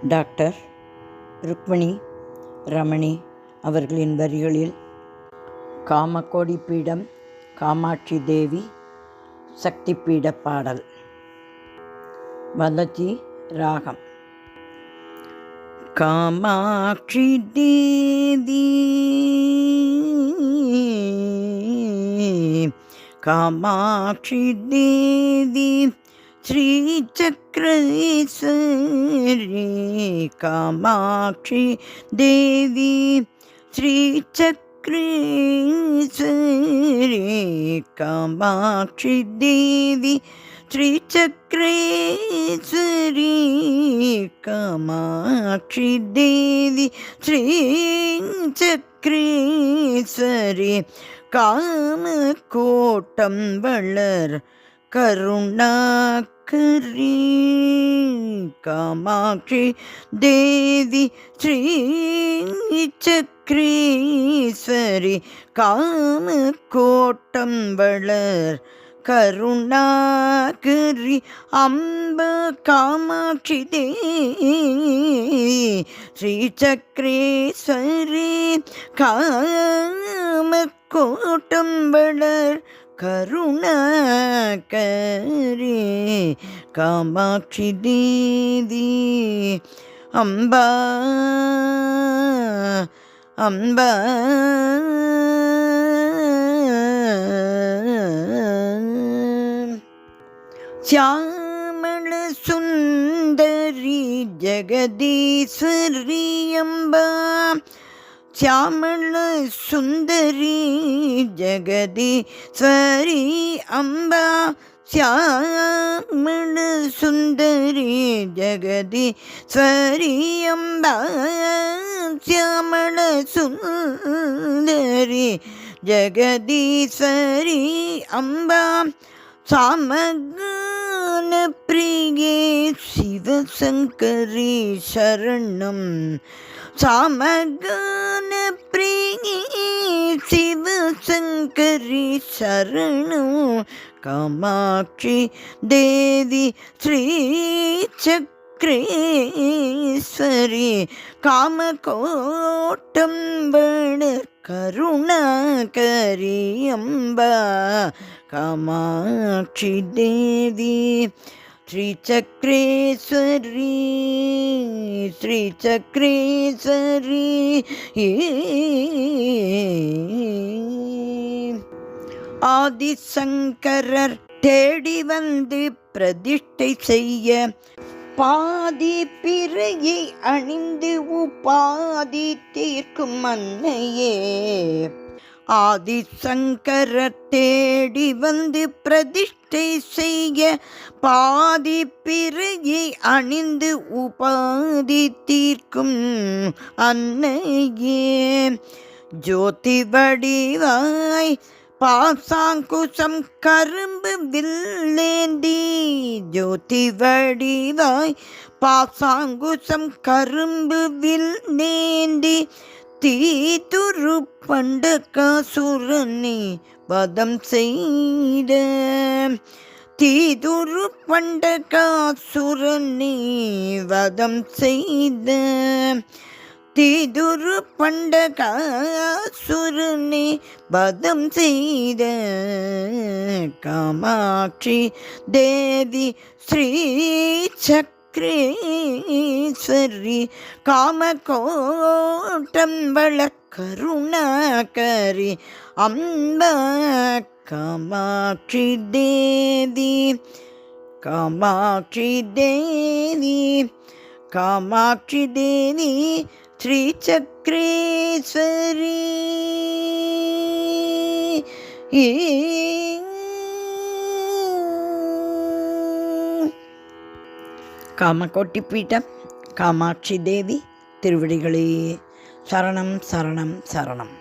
Doctor Rukmani Ramani அவர்களின் வரிகளில் காமகோடி பீடம் காமாட்சி தேவி சக்தி பீட பாடல். வலஜி ராகம். காமாட்சி தேவி காமாட்சி தேவி ஸ்ரீ சக்கரேஸ்வரி காமாட்சி தேவி ஸ்ரீ சக்கரேஸ்வரி காமாட்சி தேவி ஸ்ரீ சக்கரேஸ்வரி காமாட்சி தேவி ஸ்ரீ சக்கரேஸ்வரி காமகோட்டம் வளர் கருணாகரி காமாட்சி தேவி ஸ்ரீ சக்கரேஸ்வரி காமகோட்டம் வளர் கருணாகரி அம்ப காமாட்சி தேவி ஸ்ரீ சக்கரேஸ்வரி காமகோட்டம் வளர் கருணாகரி காமாட்சி தேவி அம்பா அம்பா శ్యామళ సుందరి జగదీశ్వరి అంబా శ్యామళ సుందరి జగదీశ్వరి అంబా శ్యామళ సుందరి జగదీశ్వరి అంబా శ్యామళ సుందరి జగదీశ్వరి అంబా சாமகான பிரியே சிவசங்கரி சரணம் சாமகான பிரியே சிவசங்கரி சரணம் காமாட்சி தேவி ஸ்ரீ சக்கரேஸ்வரி காமகோட்டம் வளர் கருணாகரி அம்பா காமாட்சி தேவி ஸ்ரீ சக்கரேஸ்வரி ஸ்ரீ சக்கரேஸ்வரி ஆதிசங்கரர் தேடி வந்து பிரதிஷ்டை செய்ய பாதி பிறையை அணிந்து உபாதி தீர்க்கும் அன்னையே ஆதிசங்கரர் தேடி வந்து பிரதிஷ்டை செய்ய பாதி பிறையை அணிந்து உபாதி தீர்க்கும் அன்னையே ஜோதி வடிவாய் பாசாங்குசம் கரும்பு வில்லேந்தி ஜோதி வடிவாய் பாசாங்குசம் கரும்பு வில்லேந்தி தீதுரு பண்டகாசுரனை வதம் செய்த தீதுரு பண்டகாசுரனை வதம் செய்த தீதுரு பண்டகாசுரனை வதம் செய்த காமாட்சி தேவி ஸ்ரீ சக்கரேஸ்வரி காமகோட்டம் வளர் கருணாகரி அம்பா காமாட்சி தேவி காமாட்சி தேவி காமாட்சி தேவி ஸ்ரீ சக்கரேஸ்வரி காமகோட்டி பீடம் காமாட்சி தேவி திருவடிகளே சரணம் சரணம் சரணம்.